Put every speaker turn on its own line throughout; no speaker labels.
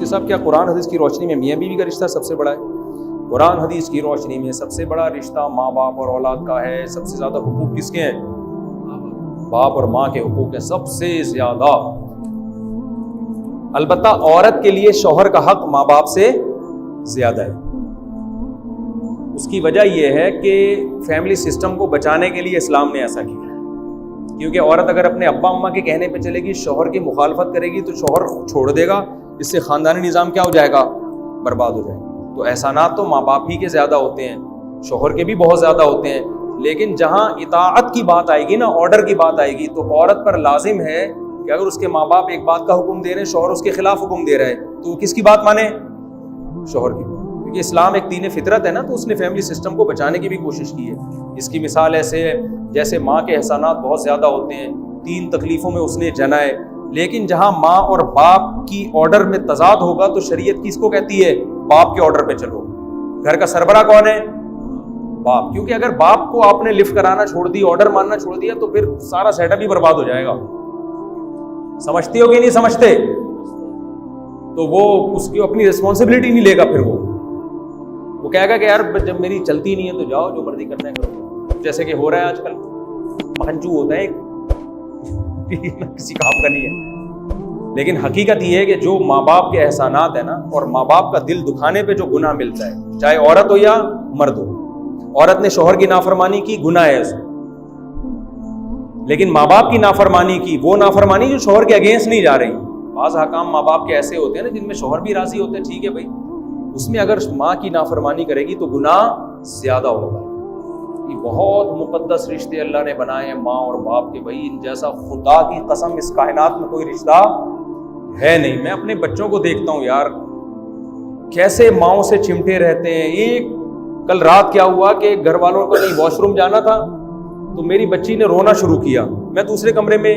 مفتی صاحب کیا قرآن حدیث کی روشنی میں میاں بیوی کا رشتہ سب سے بڑا ہے؟ قرآن حدیث کی روشنی میں سب سے بڑا رشتہ ماں باپ اور اولاد کا ہے. سب سے زیادہ حقوق کس کے ہیں؟ باپ اور ماں کے حقوق ہیں سب سے زیادہ. البتہ عورت کے لیے شوہر کا حق ماں باپ سے زیادہ ہے. اس کی وجہ یہ ہے کہ فیملی سسٹم کو بچانے کے لیے اسلام نے ایسا کیا ہے. کیونکہ عورت اگر اپنے ابا اماں کے کہنے پہ چلے گی، شوہر کی مخالفت کرے گی تو شوہر چھوڑ دے گا، اس سے خاندانی نظام کیا ہو جائے گا؟ برباد ہو جائے گا. تو احسانات تو ماں باپ ہی کے زیادہ ہوتے ہیں، شوہر کے بھی بہت زیادہ ہوتے ہیں. لیکن جہاں اطاعت کی بات آئے گی نا، آرڈر کی بات آئے گی، تو عورت پر لازم ہے کہ اگر اس کے ماں باپ ایک بات کا حکم دے رہے ہیں، شوہر اس کے خلاف حکم دے رہا ہے، تو وہ کس کی بات مانے؟ شوہر کی. کیونکہ اسلام ایک دین فطرت ہے نا، تو اس نے فیملی سسٹم کو بچانے کی بھی کوشش کی ہے. اس کی مثال ایسے ہے جیسے ماں کے احسانات بہت زیادہ ہوتے ہیں، 3 تکلیفوں میں اس نے جنا ہے. لیکن جہاں ماں اور باپ کی آرڈر میں تضاد ہوگا تو شریعت کس کو کہتی ہے؟ باپ کے آرڈر پہ چلو. گھر کا سربراہ کون ہے؟ باپ. کیونکہ اگر باپ کو آپ نے لفٹ کرانا چھوڑ دی، آرڈر ماننا چھوڑ دیا، تو پھر سارا سیٹ اپ ہی برباد ہو جائے گا. سمجھتے ہو کہ نہیں سمجھتے؟ تو وہ اس کی اپنی ریسپانسبلٹی نہیں لے گا. پھر وہ کہے گا کہ یار جب میری چلتی نہیں ہے تو جاؤ جو مرضی کرنا ہے کرو. جیسے کہ ہو رہا ہے آج کل، مہنجو ہوتا ہے کسی کام کا نہیں ہے. لیکن حقیقت یہ ہے کہ جو ماں باپ کے احسانات ہیں نا، اور ماں باپ کا دل دکھانے پہ جو گناہ ملتا ہے، چاہے عورت ہو یا مرد ہو. عورت نے شوہر کی نافرمانی کی، گناہ ہے اس میں. لیکن ماں باپ کی نافرمانی کی، وہ نافرمانی جو شوہر کے اگینسٹ نہیں جا رہی. بعض حکام ماں باپ کے ایسے ہوتے ہیں نا جن میں شوہر بھی راضی ہوتے ہیں، ٹھیک ہے بھائی، اس میں اگر ماں کی نافرمانی کرے گی تو گناہ زیادہ ہوگا. یہ بہت مقدس رشتے اللہ نے بنائے ہیں ماں اور باپ کے. بھائی ان جیسا خدا کی قسم اس کائنات میں کوئی رشتہ ہے نہیں. میں اپنے بچوں کو دیکھتا ہوں یار، کیسے ماؤں سے چمٹے رہتے ہیں. ایک کل رات کیا ہوا کہ گھر والوں کو کہیں واش روم جانا تھا تو میری بچی نے رونا شروع کیا. میں دوسرے کمرے میں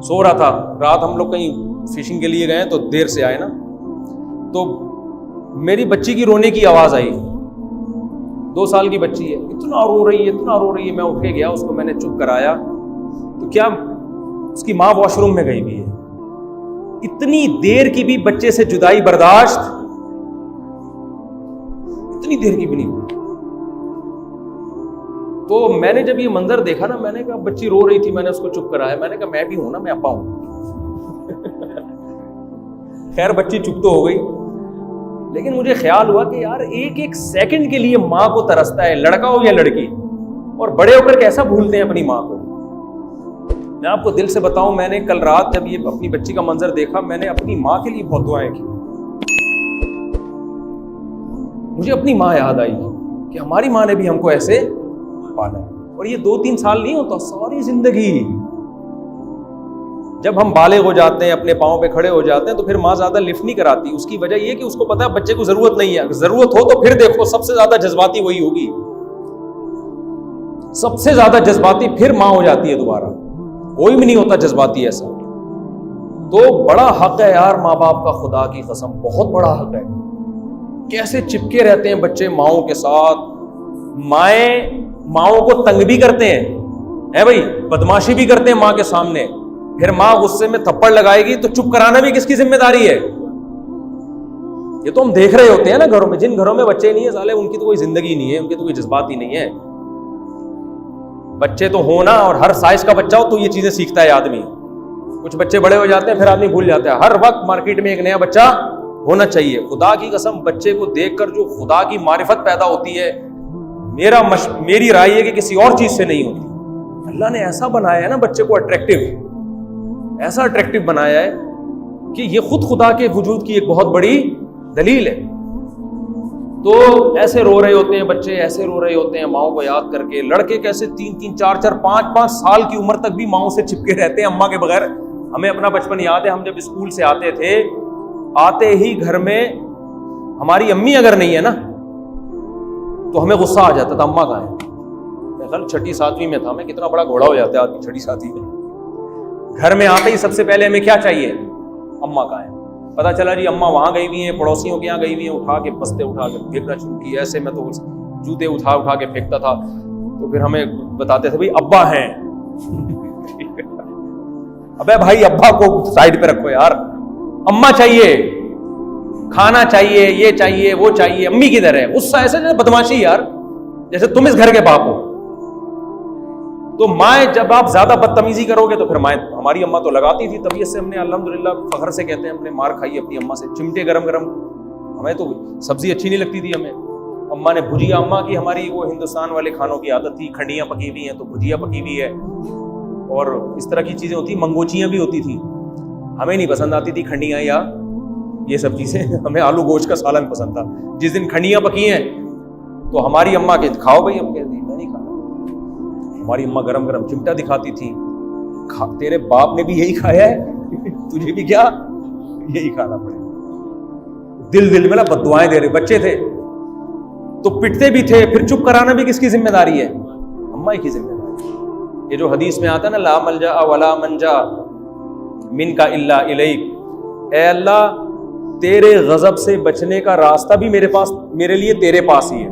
سو رہا تھا. رات ہم لوگ کہیں فشنگ کے لیے گئے تو دیر سے آئے نا، تو میری بچی کی رونے کی آواز آئی. 2 سال کی بچی ہے، اتنا رو رہی ہے اتنا رو رہی ہے. میں اٹھ کے گیا، اس کو میں نے چپ کرایا. تو کیا اس کی ماں واش روم میں گئی ہوئی ہے. اتنی دیر کی بھی بچے سے جدائی برداشت، اتنی دیر کی بھی نہیں. تو میں نے جب یہ منظر دیکھا نا، میں نے کہا بچی رو رہی تھی، میں نے اس کو چپ کرایا. میں نے کہا میں بھی ہوں نا، میں ابا ہوں. خیر بچی چپ تو ہو گئی، لیکن مجھے خیال ہوا کہ یار ایک ایک سیکنڈ کے لیے ماں کو ترستا ہے، لڑکا ہو یا لڑکی. اور بڑے ہو کر کیسا بھولتے ہیں اپنی ماں کو. میں آپ کو دل سے بتاؤں، میں نے کل رات جب یہ اپنی بچی کا منظر دیکھا، میں نے اپنی ماں کے لیے بہت دعائیں کی. مجھے اپنی ماں یاد آئی کہ ہماری ماں نے بھی ہم کو ایسے پالا. اور یہ 2-3 سال نہیں ہوتا، ساری زندگی. جب ہم بالغ ہو جاتے ہیں، اپنے پاؤں پہ کھڑے ہو جاتے ہیں، تو پھر ماں زیادہ لفٹ نہیں کراتی. اس کی وجہ یہ کہ اس کو پتا ہے بچے کو ضرورت نہیں ہے. اگر ضرورت ہو تو پھر دیکھو سب سے زیادہ جذباتی وہی ہوگی. سب سے زیادہ جذباتی پھر ماں ہو جاتی ہے دوبارہ. کوئی بھی نہیں ہوتا جذباتی ایسا. تو بڑا حق ہے یار ماں باپ کا، خدا کی قسم بہت بڑا حق ہے. کیسے چپکے رہتے ہیں بچے ماؤں کے ساتھ. مائیں ماؤں کو تنگ بھی کرتے ہیں بھائی، بدماشی بھی کرتے ہیں ماں کے سامنے. پھر ماں غصے میں تھپڑ لگائے گی تو چپ کرانا بھی کس کی ذمہ داری ہے؟ یہ تو ہم دیکھ رہے ہوتے ہیں نا گھروں میں. جن گھروں میں بچے نہیں ہیں سالے، ان کی تو کوئی زندگی نہیں ہے، ان کے تو کوئی جذبات ہی نہیں ہے. بچے تو ہونا، اور ہر سائز کا بچہ ہو تو یہ چیزیں سیکھتا ہے آدمی. کچھ بچے بڑے ہو جاتے ہیں پھر آدمی بھول جاتا ہے. ہر وقت مارکیٹ میں ایک نیا بچہ ہونا چاہیے. خدا کی قسم بچے کو دیکھ کر جو خدا کی معرفت پیدا ہوتی ہے، میری رائے ہے کہ کسی اور چیز سے نہیں ہوتی. اللہ نے ایسا بنایا ہے نا بچے کو اٹریکٹیو، ایسا اٹریکٹیو بنایا ہے کہ یہ خود خدا کے وجود کی ایک بہت بڑی دلیل ہے. تو ایسے رو رہے ہوتے ہیں بچے، ایسے رو رہے ہوتے ہیں ماؤں کو یاد کر کے. لڑکے کیسے 3-3 4-4 5-5 سال کی عمر تک بھی ماؤں سے چپکے رہتے ہیں اماں کے بغیر. ہمیں اپنا بچپن یاد ہے، ہم جب اسکول سے آتے تھے، آتے ہی گھر میں ہماری امی اگر نہیں ہے نا تو ہمیں غصہ آ جاتا تھا، اماں کہاں ہے. میں کل 6ٹھی 7ویں میں تھا، میں کتنا بڑا گھوڑا ہو جاتا ہے آدمی 6ٹھی 7ویں میں. گھر میں آتے ہی سب سے پہلے ہمیں کیا چاہیے؟ اماں کہاں ہے. پتا چلا جی اماں وہاں گئی ہوئی ہیں، پڑوسیوں کے یہاں گئی ہوئی ہیں. اٹھا کے بستے اٹھا کے پھینکنا شروع کی. ایسے میں تو جوتے اٹھا کے پھینکتا تھا. تو پھر ہمیں بتاتے تھے بھائی ابا ہیں. ابے بھائی ابا کو سائڈ پہ رکھو یار، اماں چاہیے. کھانا چاہیے، یہ چاہیے، وہ چاہیے، امی کدھر ہے؟ غصہ ایسا جیسے بدماشی یار، جیسے تم اس گھر کے باپ ہو. تو مائیں جب آپ زیادہ بدتمیزی کرو گے تو پھر مائیں، ہماری اماں تو لگاتی تھی، طبیعت سے ہم نے الحمدللہ فخر سے کہتے ہیں ہم نے مار کھائی اپنی اماں سے، چمٹے گرم گرم. ہمیں تو سبزی اچھی نہیں لگتی تھی ہمیں، اماں نے بھجیا، اماں کی ہماری وہ ہندوستان والے کھانوں کی عادت تھی، کھنڈیاں پکی ہوئی ہیں تو بھجیا پکی ہوئی ہے، اور اس طرح کی چیزیں ہوتی، منگوچیاں بھی ہوتی تھی. ہمیں نہیں پسند آتی تھی کھنڈیاں یا یہ سب چیزیں، ہمیں آلو گوشت کا سالن پسند تھا. جس دن کھنڈیاں پکی ہیں تو ہماری اماں کے کھاؤ بھائی، ہم کہتے ہیں میں نہیں کھانا. ہماری اماں گرم گرم چمٹا دکھاتی تھی، تیرے باپ نے بھی یہی کھایا ہے تجھے بھی کیا یہی کھانا پڑے. دل میں بد دعائیں دے رہے، بچے تھے تو پٹتے بھی تھے، پھر چپ کرانا بھی کس کی ذمہ داری ہے؟ اماں کی ذمہ داری. یہ جو حدیث میں آتا ہے نا، لا ملجا ولا منجا من کا الا الیک، اے اللہ تیرے غضب سے بچنے کا راستہ بھی میرے لیے تیرے پاس ہی ہے.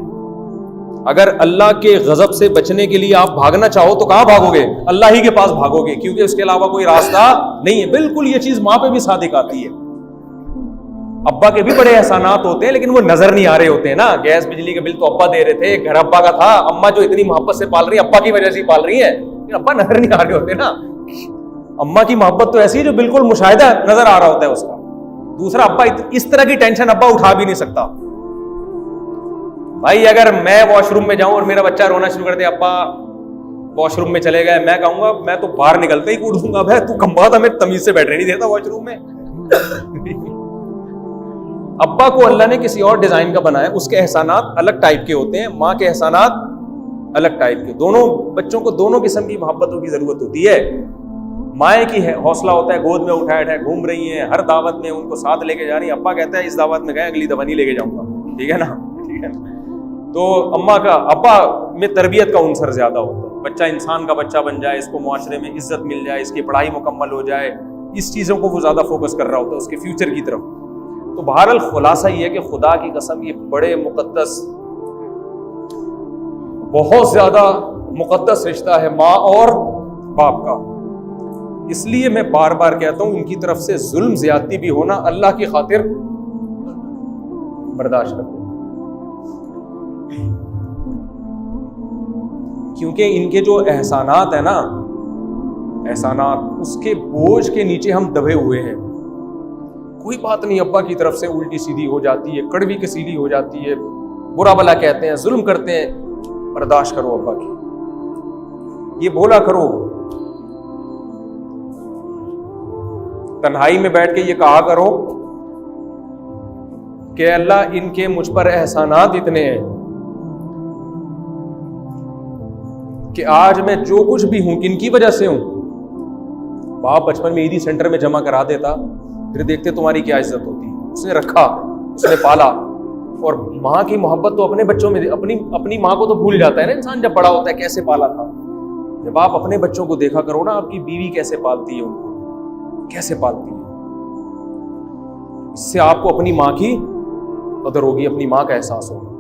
اگر اللہ کے غضب سے بچنے کے لیے آپ بھاگنا چاہو تو کہاں بھاگو گے؟ اللہ ہی کے پاس بھاگو گے، کیونکہ اس کے علاوہ کوئی راستہ نہیں ہے. بالکل یہ چیز ماں پہ بھی صادق آتی ہے. ابا کے بھی بڑے احسانات ہوتے ہیں لیکن وہ نظر نہیں آ رہے ہوتے ہیں نا. گیس بجلی کا بل تو ابا دے رہے تھے، گھر ابا کا تھا، اماں جو اتنی محبت سے پال رہی ہے ابا کی وجہ سے پال رہی ہے، لیکن ابا نظر نہیں آ رہے ہوتے نا. اماں کی محبت تو ایسی ہے جو بالکل مشاہدہ نظر آ رہا ہوتا ہے اس کا. دوسرا ابا اس طرح کی ٹینشن ابا اٹھا بھی نہیں سکتا. بھائی اگر میں واش روم میں جاؤں اور میرا بچہ رونا شروع کر دے، ابا واش روم میں چلے گئے، میں کہوں گا میں تو باہر نکلتے ہی کوٹ دوں گا، بھائی تو کم بات ہمیں تمیز سے بیٹھنے نہیں دیتا واش روم میں. ابا کو اللہ نے کسی اور ڈیزائن کا بنایا، اس کے احسانات الگ ٹائپ کے ہوتے ہیں، ماں کے احسانات الگ ٹائپ کے. دونوں بچوں کو دونوں قسم کی محبتوں کی ضرورت ہوتی ہے. مائیں کی حوصلہ ہوتا ہے گود میں اٹھائے گھوم رہی ہیں، ہر دعوت میں ان کو ساتھ لے کے جا رہی ہیں. ابا کہتا ہے اس دعوت میں گئے، اگلی دفعہ نہیں لے کے جاؤں گا، ٹھیک ہے نا، ٹھیک ہے نا. تو ابا میں تربیت کا عنصر زیادہ ہوتا ہے. بچہ انسان کا بچہ بن جائے، اس کو معاشرے میں عزت مل جائے، اس کی پڑھائی مکمل ہو جائے، اس چیزوں کو وہ زیادہ فوکس کر رہا ہوتا ہے، اس کے فیوچر کی طرف. تو بہرحال خلاصہ یہ ہے کہ خدا کی قسم یہ بڑے مقدس، بہت زیادہ مقدس رشتہ ہے ماں اور باپ کا. اس لیے میں بار بار کہتا ہوں ان کی طرف سے ظلم زیادتی بھی ہونا اللہ کی خاطر برداشت کرو، کیونکہ ان کے جو احسانات ہیں نا، احسانات اس کے بوجھ کے نیچے ہم دبے ہوئے ہیں. کوئی بات نہیں، ابا کی طرف سے الٹی سیدھی ہو جاتی ہے، کڑوی کسیلی ہو جاتی ہے، برا بلا کہتے ہیں، ظلم کرتے ہیں، برداشت کرو ابا کی. یہ بولا کرو، تنہائی میں بیٹھ کے یہ کہا کرو کہ اللہ ان کے مجھ پر احسانات اتنے ہیں کہ آج میں جو کچھ بھی ہوں کن کی وجہ سے ہوں. باپ بچپن میں عیدی سینٹر میں جمع کرا دیتا، پھر دیکھتے تمہاری کیا عزت ہوتی. اس نے رکھا، اس نے پالا. اور ماں کی محبت تو اپنے بچوں میں، اپنی ماں کو تو بھول جاتا ہے نا انسان جب بڑا ہوتا ہے کیسے پالا تھا. جب آپ اپنے بچوں کو دیکھا کرو نا، آپ کی بیوی کیسے پالتی ہے ان کو، کیسے پالتی ہے، اس سے آپ کو اپنی ماں کی قدر ہوگی، اپنی ماں کا احساس ہوگا.